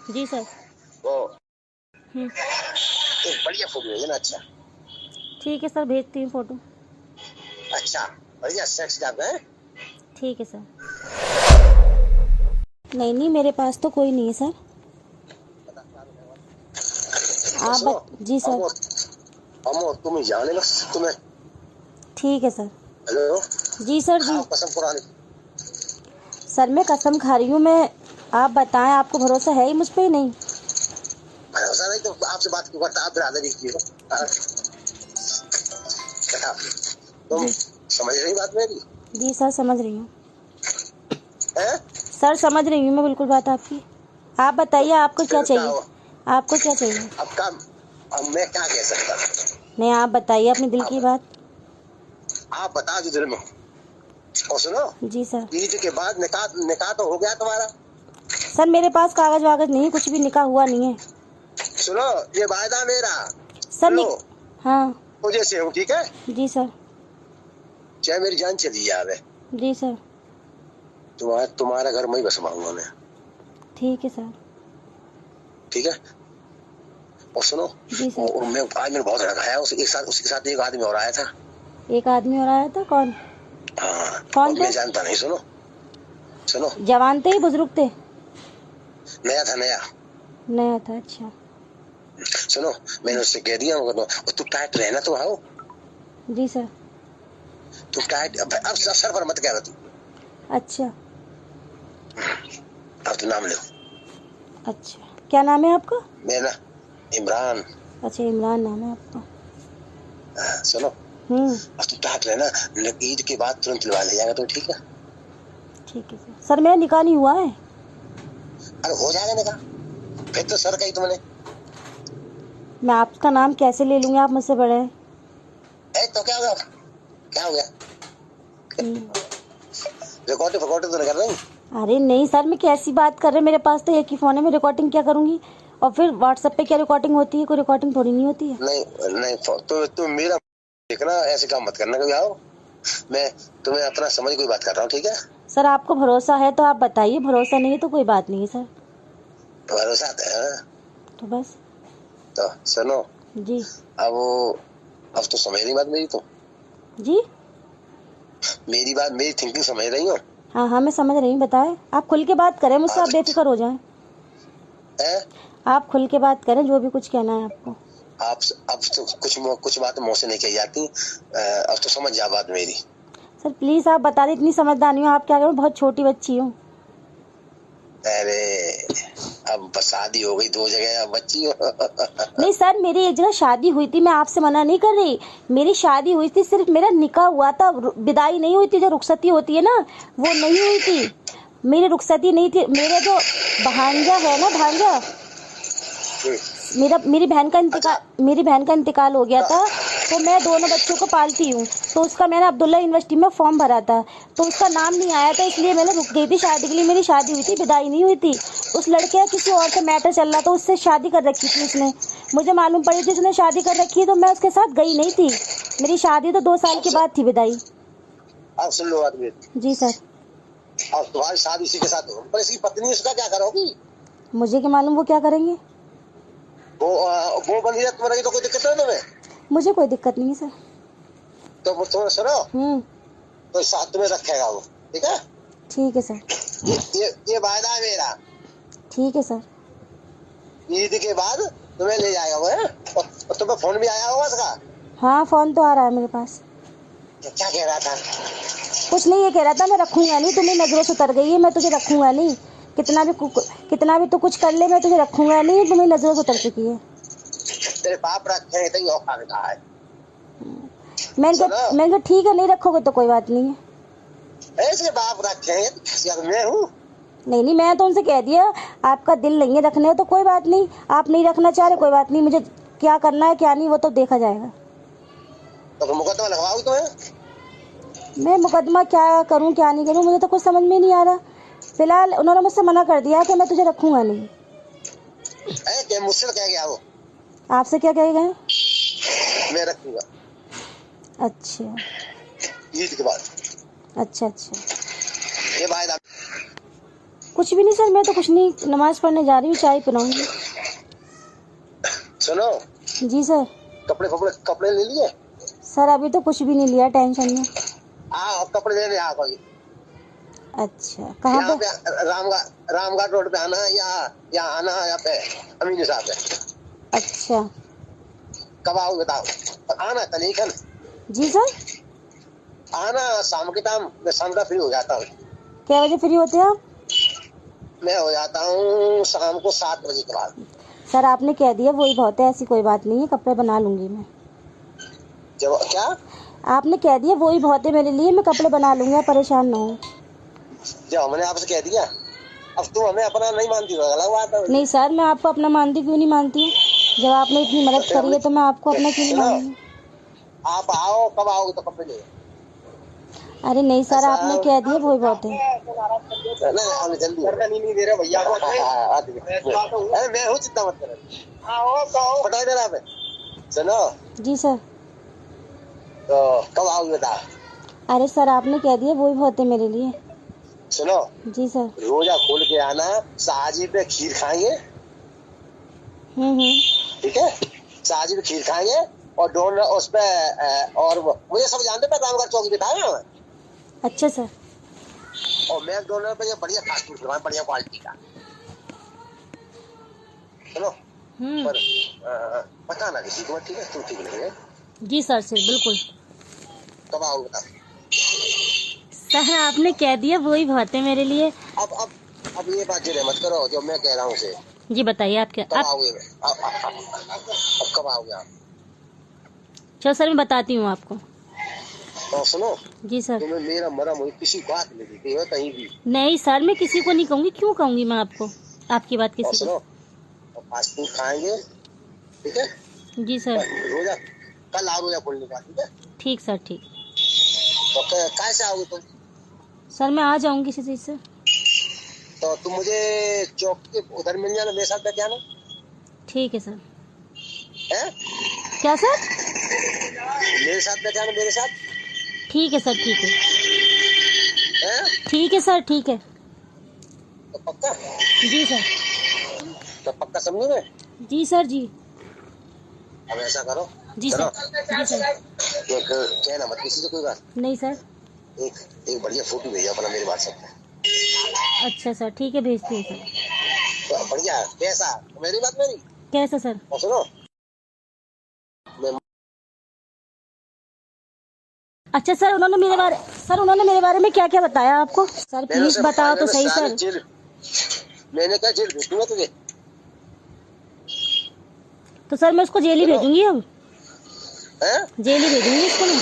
जी sir. वो हम्म, एक बढ़िया फोटो भेजना। अच्छा ठीक है सर, भेजती हूँ फोटो। अच्छा बढ़िया सेक्स जाप है। ठीक है सर। नहीं नहीं, मेरे पास तो कोई नहीं है सर। तो आप सुनो, जी सर। अमो तुम जाने बस तुम्हें। ठीक है सर। हेलो, जी सर जी। खाओ कसम पुरानी। सर मैं कसम खा रही हूँ मैं। आप बताएं, आपको भरोसा है ही मुझ पे? नहीं। भरोसा नहीं तो आपसे बात क्यों करता? आप बिरादरी की हो। हाँ? तुम जी समझ रही बात मेरी? जी सर, समझ रही हूँ। हैं? सर समझ रही हूँ मैं बिल्कुल बात आपकी। आप बताइए, आपको क्या फिर क्या चाहिए? हो? आपको क्या चाहिए? अब काम, अब मैं क्या कह सकता? नहीं, आप बताइए अपने दिल की बात। आप बता दो दिल में। और सुनो, जी सर। ईद के बाद निकाह निकाह तो हो गया तुम्हारा? सर मेरे पास कागज वागज नहीं है, कुछ भी निकाह हुआ नहीं है। सुनो, ये वायदा मेरा। सर हेलो, हाँ। मुझे से हूँ, ठीक है? जी सर। चाहे मेरी जान चली जाए, जी सर। तुम्हारा घर में ही बसवाऊंगा मैं। ठीक है सर। ठीक है। और सुनो, जी सर। मैं आज मैंने बहुत रखाया उसके साथ एक आदमी और आया था। एक आदमी और आया था? कौन? हाँ, कौन और थे? मैं जानता नहीं। सुनो सुनो, जवान थे, बुजुर्ग थे? नया था नया। नया था, अच्छा। सुनो, मैंने उससे कह दिया तू टाइट रहना तो आओ। जी सर। तू टाइट अब सर पर मत कह तू। अच्छा। अब तू नाम ले। अच्छा, क्या नाम है आपका? मेरा इमरान। अच्छा, इमरान नाम है आपका। सुनो, अब तू टाइट रहना, ईद के बाद तुरंत लगा ले जाएगा तो ठीक है? ठीक है सर। सर मेरा निकाह नहीं हुआ है। अरे हो जाएगा निकाह, फिर तो सर कही तुमने। मैं आपका नाम कैसे ले लूंगी, आप मुझसे बड़े हैं। तो क्या हो गया? क्या हो गया? रिकॉर्डिंग रिकॉर्डिंग तो नहीं कर रही? अरे नहीं सर, मैं कैसी बात कर रहे हैं, मेरे पास तो एक ही फोन है, मैं रिकॉर्डिंग क्या करूंगी? और फिर व्हाट्सएप पे क्या रिकॉर्डिंग होती है? कोई रिकॉर्डिंग थोड़ी नहीं होती है। नहीं नहीं, तो मेरा देखना, ऐसे काम मत करना कभी। आओ, मैं तुम्हें अपना समझ कोई बात कर रहा हूँ, ठीक है? सर आपको भरोसा है तो आप बताइए, भरोसा नहीं है तो कोई बात नहीं है सर। भरोसा है तो बस। तो सुनो, जी। अब तो समझ रही बात मेरी? तो जी। मेरी बात, मेरी थिंकिंग समझ रही हो? हाँ हाँ, मैं समझ रही हूँ, बताएं। आप खुल के बात करें मुझसे, आप बेफिक्र हो जाएं। आप खुल के बात करें, जो भी कुछ कहना है आपको। आप अब तो कुछ बात मुंह से नहीं कही जाती। अब तो समझ जा बात मेरी। सर प्लीज आप बता दें, इतनी समझदार नहीं हूँ, आप क्या करें, बहुत छोटी बच्ची हूँ। अरे अब शादी हो गई 2 जगह, अब बच्ची हो। नहीं सर, मेरी एक जगह शादी हुई थी, मैं आपसे मना नहीं कर रही। मेरी शादी हुई थी, सिर्फ मेरा निकाह हुआ था, विदाई नहीं हुई थी। जो रुखसती होती है ना, वो नहीं हुई थी। मेरी रुखसती नहीं थी। मेरा जो भांजा है ना, भांजा, मेरी बहन का इंतकाल हो गया था। तो मैं दोनों बच्चों को पालती हूँ। तो उसका मैंने अब्दुल्ला यूनिवर्सिटी में फॉर्म भरा था, तो उसका नाम नहीं आया था, इसलिए मैंने रुक गई थी शादी के लिए। मेरी शादी हुई थी, विदाई नहीं हुई थी। उस लड़के का किसी और से मैटर चल रहा था, उससे शादी कर रखी थी उसने। मुझे मालूम पड़ी थी उसने शादी कर रखी है, तो मैं उसके साथ गई नहीं थी। मेरी शादी तो 2 साल के बाद थी, विदाई। अब सुन लो आदमी। जी सर। अब तुम्हारी शादी इसी के साथ हो, पर इसकी पत्नी उसका क्या करोगी? मुझे क्या मालूम वो क्या करेंगे। वो बनी है तुम्हारी, तो कोई दिक्कत है तुम्हें? मुझे कोई दिक्कत नहीं है सर। तो तुम सुनो, तो साथ तुम्हें रखेगा वो, ठीक है? ठीक है सर। ये वायदा है मेरा। ठीक है सर। ईद के बाद तुम्हें ले जाएगा वो, है? और तुम्हें फोन भी आया होगा उसका? हाँ, फोन तो आ रहा है मेरे पास। क्या कह रहा था? कुछ नहीं, ये कह रहा था मैं रखूंगा नहीं, तुम्हें नजरों से उतर गई है, मैं तुझे रखूंगा नहीं। कितना भी तू कुछ कर ले, मैं तुझे रखूंगा नहीं, तुम्हें नजरों से उतर चुकी है। तेरे बाप रखे तो औखा में कहा है। मैंने कहा ठीक है, नहीं रखोगे तो कोई बात नहीं है। ऐसे बाप रखे मैं हूँ? नहीं नहीं, मैं तो उनसे कह दिया, आपका दिल नहीं है रखने, तो कोई बात नहीं। आप नहीं रखना चाह रहे, कोई बात नहीं। मुझे क्या करना है क्या नहीं, वो तो देखा जाएगा। तो मुकदमा लगवाओ तुम्हें? मैं मुकदमा क्या करूं क्या नहीं करूं, मुझे तो कुछ समझ में नहीं आ रहा। फिलहाल उन्होंने मुझसे मना कर दिया कि मैं तुझे रखूंगा नहीं। मुझसे कह गया वो? आपसे क्या कहे गए? मैं रखूंगा। अच्छा। ईद के बाद। अच्छा अच्छा। ये वायदा। कुछ भी नहीं सर, मैं तो कुछ नहीं, नमाज पढ़ने जा रही हूँ, चाय पिलाऊंगी। सुनो, जी सर। कपड़े ले लिए? सर अभी तो कुछ भी नहीं लिया, टेंशन में। अब कपड़े लेने आ कोई। अच्छा, कहाँ यहाँ पे? पे रामघाट रोड पे आना है या यहाँ आना है, यहाँ पे अमीन साहब है। अच्छा, कब आओ बताओ? आना कल ही कल। जी सर। आना शाम के टाइम, मैं शाम का फ्री हो जाता हूँ। क्या बजे फ्री होते हैं आप? मैं हो जाता हूँ शाम को 7 बजे के बाद। सर आपने कह दिया वही बहुत है, ऐसी कोई बात नहीं है, कपड़े बना लूंगी मैं। जब क्या आपने कह दिया वही बहुत है मेरे लिए, मैं कपड़े बना लूंगा, परेशान ना हो। जब मैंने आपसे कह दिया, अब तुम हमें अपना नहीं मानती हो, अलग बात है। नहीं सर, मैं आपको अपना मानती क्यों नहीं मानती हूँ? जब आपने इतनी मदद करी है तो मैं आपको अपना क्यों नहीं मानूंगी? आप आओ, कब आओगे तो कपड़े ले। अरे नहीं सर, आपने कह दिया वही बहुत है। नहीं जल्दी नहीं दे रहे भैया को। अरे मैं हूँ, चिंता मत करो। पटाई दे रहा। सुनो जी सर। तो कब आओगे बता। अरे सर आपने कह दिया वही बहुत है मेरे लिए। सुनो जी सर। रोजा खोल के आना, साजी पे खीर खाएंगे। ठीक है, साजी पे खीर खाएंगे और डोन उस पे और मुझे सब जानते पे रामगढ़ चौक बिठाए हैं। अच्छा सर। और मैकडोनल्ड पे ये बढ़िया फास्ट फूड खिलाएं, बढ़िया क्वालिटी का। सुनो पर पता ना किसी को, ठीक है? तुम ठीक लगेगा। जी सर सर बिल्कुल। कब आओगे बता। सर आपने कह दिया वही बहुत है मेरे लिए। अब ये बात जो मत करो जो मैं कह रहा हूँ उसे। जी बताइए आप क्या। कब आओगे? अब कब आओगे आप? चलो सर मैं बताती हूँ आपको। तो सुनो जी सर। तुम्हें मेरा मरम हुई किसी बात नहीं देती हो कहीं भी। नहीं सर, मैं किसी को नहीं कहूँगी, क्यों कहूँगी मैं आपको आपकी बात किसी को? सुनो फास्ट फूड खाएंगे, ठीक है? जी सर। रोजा कल आओ, रोजा खोलने का, ठीक है? ठीक सर ठीक। तो कैसे आओगे तुम? सर मैं आ जाऊंगी किसी चीज से। तो तुम मुझे चौक के उधर मिल जाना, मेरे साथ बैठ जाना। ठीक है सर। है? क्या सर? मेरे साथ बैठ जाना, मेरे साथ। ठीक है सर ठीक है। है? ठीक है सर ठीक है। तो पक्का? जी सर। तो पक्का समझोगे? जी सर जी। अब ऐसा करो। जी सर। जी सर। एक कहना मत किसी से कोई बात। नहीं सर। एक बढ़िया फोटो भेजा अपना मेरे व्हाट्सएप पे। अच्छा सर ठीक है, भेजती हूँ सर। तो बढ़िया कैसा, मेरी बात मेरी कैसा सर? और सुनो अच्छा सर, उन्होंने मेरे बारे में क्या क्या बताया आपको? सर प्लीज बताओ तो सही सर। मैंने कहा जेल भेज दूंगा तुझे। तो सर मैं उसको जेल ही भेजूंगी अब। जेल ही भेजूंगी इसको मैं।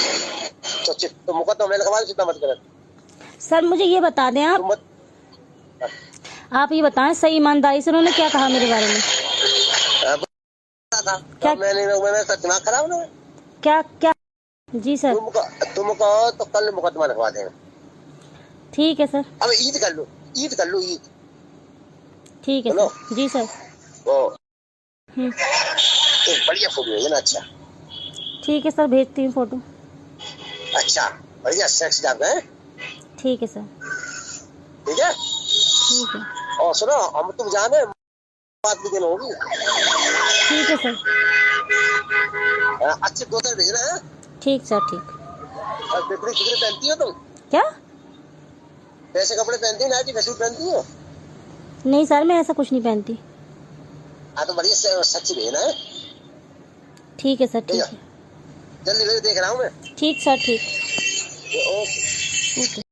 तो मुकदमा मैं लिखवा, चिंता मत कर। सर मुझे ये बता दें आप ये बताएं सही ईमानदारी से उन्होंने क्या कहा मेरे बारे में? क्या मैंने दिमाग खराब ना। क्या क्या? जी सर। तुम कहो तो कल मुकदमा लिखवा देंगे। ठीक है सर। अब ईद कर लो ईद। ठीक है सर। जी सर। एक बढ़िया फोटो है ना। अच्छा ठीक है सर, भेजती हूँ फोटो। अच्छा बढ़िया सेक्स जाता है। ठीक है सर। ठीक है। ठीक है। और सुनो हम तुम जाने बात भी दिन होगी। ठीक है सर। अच्छे दोस्त भेजना है। ठीक सर ठीक। और कपड़े पहनती हो तुम? क्या? ऐसे कपड़े पहनती हो, नाइटी सूट पहनती हो? नहीं सर, मैं ऐसा कुछ नहीं पहनती। हाँ तो बढ़िया सच भेजना है। ठीक है सर ठीक है। जल्दी देख रहा हूँ मैं। ठीक सर ठीक। ओके।